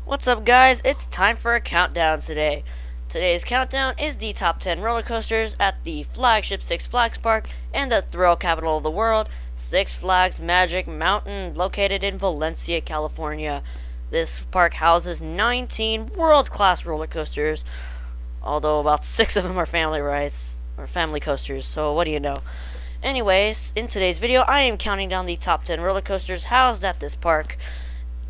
What's up, guys? It's time for a countdown today. Today's countdown is the top 10 roller coasters at the flagship Six Flags Park and the thrill capital of the world, Six Flags Magic Mountain, located in Valencia, California. This park houses 19 world-class roller coasters, although about 6 of them are family rides, or family coasters, so what do you know. Anyways, in today's video, I am counting down the top 10 roller coasters housed at this park.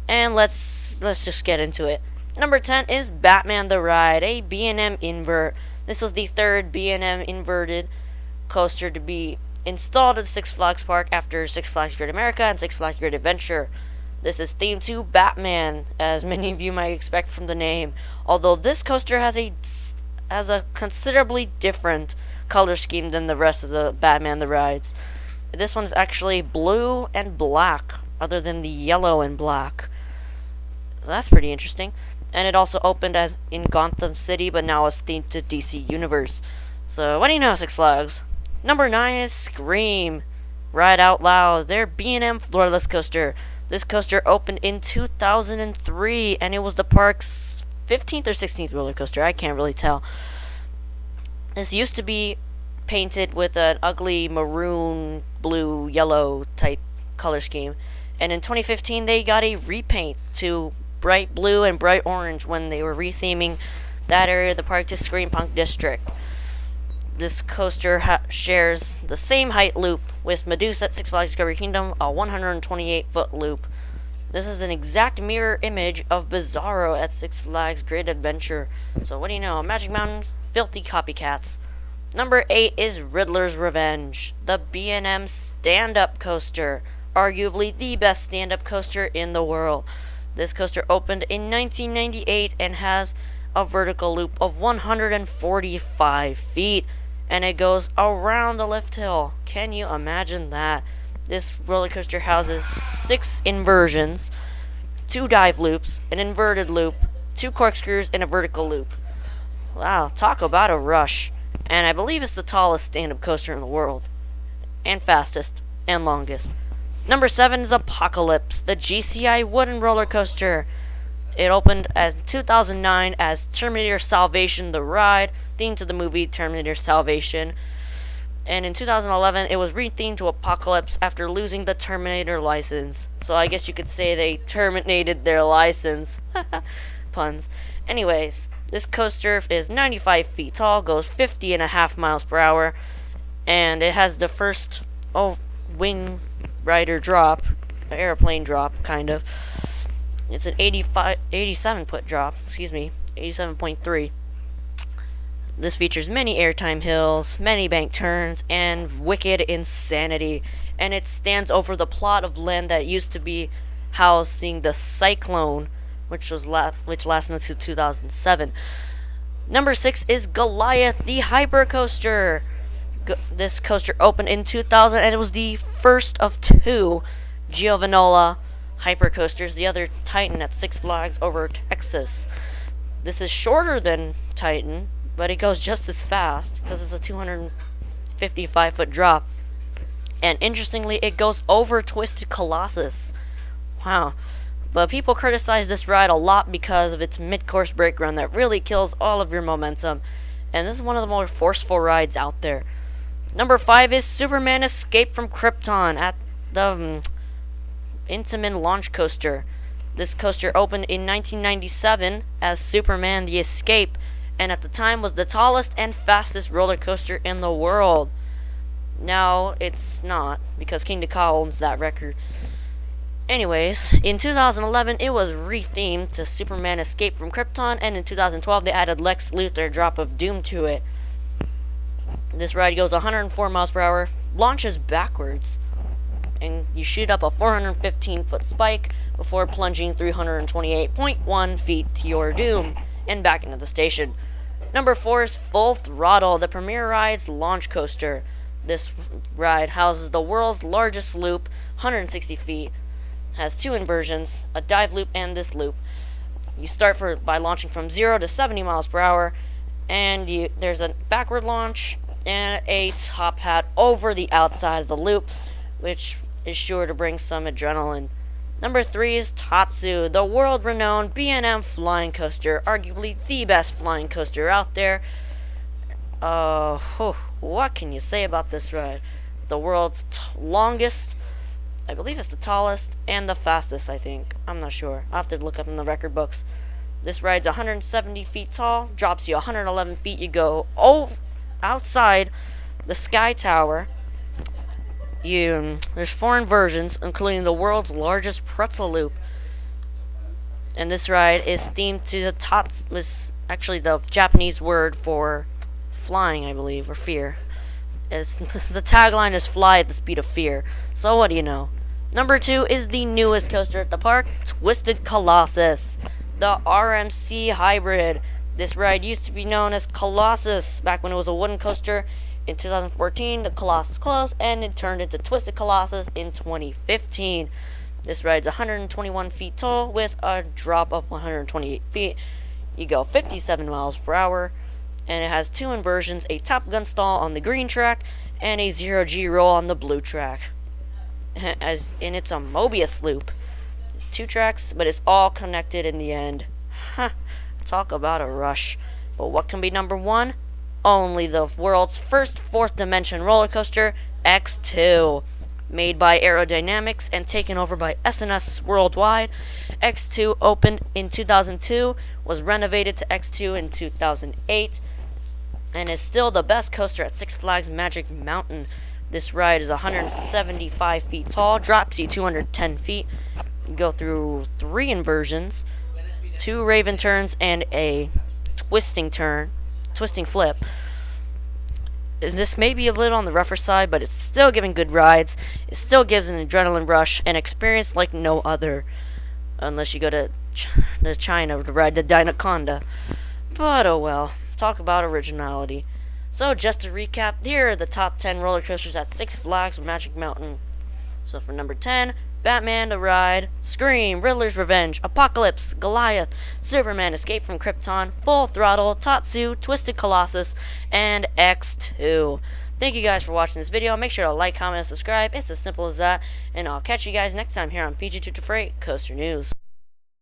And let's just get into it. Number 10 is Batman the Ride, a B&M invert. This was the third B&M inverted coaster to be installed at Six Flags Park after Six Flags Great America and Six Flags Great Adventure. This is themed to Batman, as many of you might expect from the name, although this coaster has a considerably different color scheme than the rest of the Batman the Rides. This one's actually blue and black, other than the yellow and black. So that's pretty interesting. And it also opened as in Gotham City, but now it's themed to DC Universe. So what do you know, Six Flags? Number 9 is Scream, Ride Out Loud, their B&M floorless coaster. This coaster opened in 2003, and it was the park's 15th or 16th roller coaster. I can't really tell. This used to be painted with an ugly maroon, blue, yellow type color scheme. And in 2015, they got a repaint to bright blue and bright orange when they were retheming that area of the park to Scream Punk District. This coaster shares the same height loop with Medusa at Six Flags Discovery Kingdom, a 128-foot loop. This is an exact mirror image of Bizarro at Six Flags Great Adventure. So what do you know? Magic Mountain, filthy copycats. Number 8 is Riddler's Revenge, the B&M stand-up coaster, arguably the best stand-up coaster in the world. This coaster opened in 1998 and has a vertical loop of 145 feet, and it goes around the lift hill. Can you imagine that? This roller coaster houses 6 inversions, 2 dive loops, an inverted loop, 2 corkscrews, and a vertical loop. Wow, talk about a rush. And I believe it's the tallest stand-up coaster in the world, and fastest, and longest. Number 7 is Apocalypse, the GCI wooden roller coaster. It opened as 2009 as Terminator Salvation the Ride, themed to the movie Terminator Salvation. And in 2011, it was rethemed to Apocalypse after losing the Terminator license. So I guess you could say they terminated their license. Puns. Anyways, this coaster is 95 feet tall, goes 50.5 miles per hour, and it has the first wing rider drop, airplane drop, kind of. It's an 87-foot drop, 87.3. This features many airtime hills, many bank turns, and wicked insanity. And it stands over the plot of land that used to be housing the Cyclone, which lasted until 2007. Number 6 is Goliath, the hyper coaster. This coaster opened in 2000, and it was the first of 2 Giovanola hyper coasters, the other Titan at Six Flags over Texas. This is shorter than Titan, but it goes just as fast because it's a 255-foot drop. And interestingly, it goes over Twisted Colossus. Wow. But people criticize this ride a lot because of its mid-course brake run that really kills all of your momentum. And this is one of the more forceful rides out there. Number 5 is Superman Escape from Krypton at the Intamin Launch Coaster. This coaster opened in 1997 as Superman the Escape, and at the time was the tallest and fastest roller coaster in the world. Now it's not, because King Ka owns that record. Anyways, in 2011 it was rethemed to Superman Escape from Krypton, and in 2012 they added Lex Luthor Drop of Doom to it. This ride goes 104 miles per hour, launches backwards, and you shoot up a 415-foot spike before plunging 328.1 feet to your doom and back into the station. Number 4 is Full Throttle, the Premier Rides launch coaster. This ride houses the world's largest loop, 160 feet, has 2 inversions, a dive loop and this loop. You start by launching from 0 to 70 miles per hour, and there's a backward launch and a top hat over the outside of the loop, which is sure to bring some adrenaline. Number 3 is Tatsu, the world-renowned B&M flying coaster, arguably the best flying coaster out there. What can you say about this ride? The world's longest, I believe it's the tallest, and the fastest, I think. I'm not sure. I'll have to look up in the record books. This ride's 170 feet tall, drops you 111 feet. You go outside the Sky Tower. There's 4 inversions, including the world's largest pretzel loop. And this ride is themed to the Tatsu, was actually the Japanese word for flying, I believe, or fear. The tagline is "Fly at the speed of fear." So what do you know? Number 2 is the newest coaster at the park, Twisted Colossus, the RMC hybrid. This ride used to be known as Colossus back when it was a wooden coaster. In 2014, the Colossus closed, and it turned into Twisted Colossus in 2015. This ride's 121 feet tall with a drop of 128 feet. You go 57 miles per hour, and it has 2 inversions, a Top Gun stall on the green track, and a 0G roll on the blue track. And it's a Mobius loop. It's 2 tracks, but it's all connected in the end. Talk about a rush. But what can be number 1? Only the world's first 4th dimension roller coaster, X2. Made by Aerodynamics and taken over by SNS Worldwide, X2 opened in 2002, was renovated to X2 in 2008, and is still the best coaster at Six Flags Magic Mountain. This ride is 175 feet tall, drops you 210 feet. You go through 3 inversions, 2 Raven turns, and a twisting flip. This may be a little on the rougher side, but it's still giving good rides. It still gives an adrenaline rush, an experience like no other. Unless you go to China to ride the Dinoconda. But oh well, talk about originality. So just to recap, here are the top 10 roller coasters at Six Flags Magic Mountain. So for number 10, Batman the Ride, Scream, Riddler's Revenge, Apocalypse, Goliath, Superman Escape from Krypton, Full Throttle, Tatsu, Twisted Colossus, and X2. Thank you guys for watching this video. Make sure to like, comment, and subscribe. It's as simple as that. And I'll catch you guys next time here on PG2 Freight Coaster News.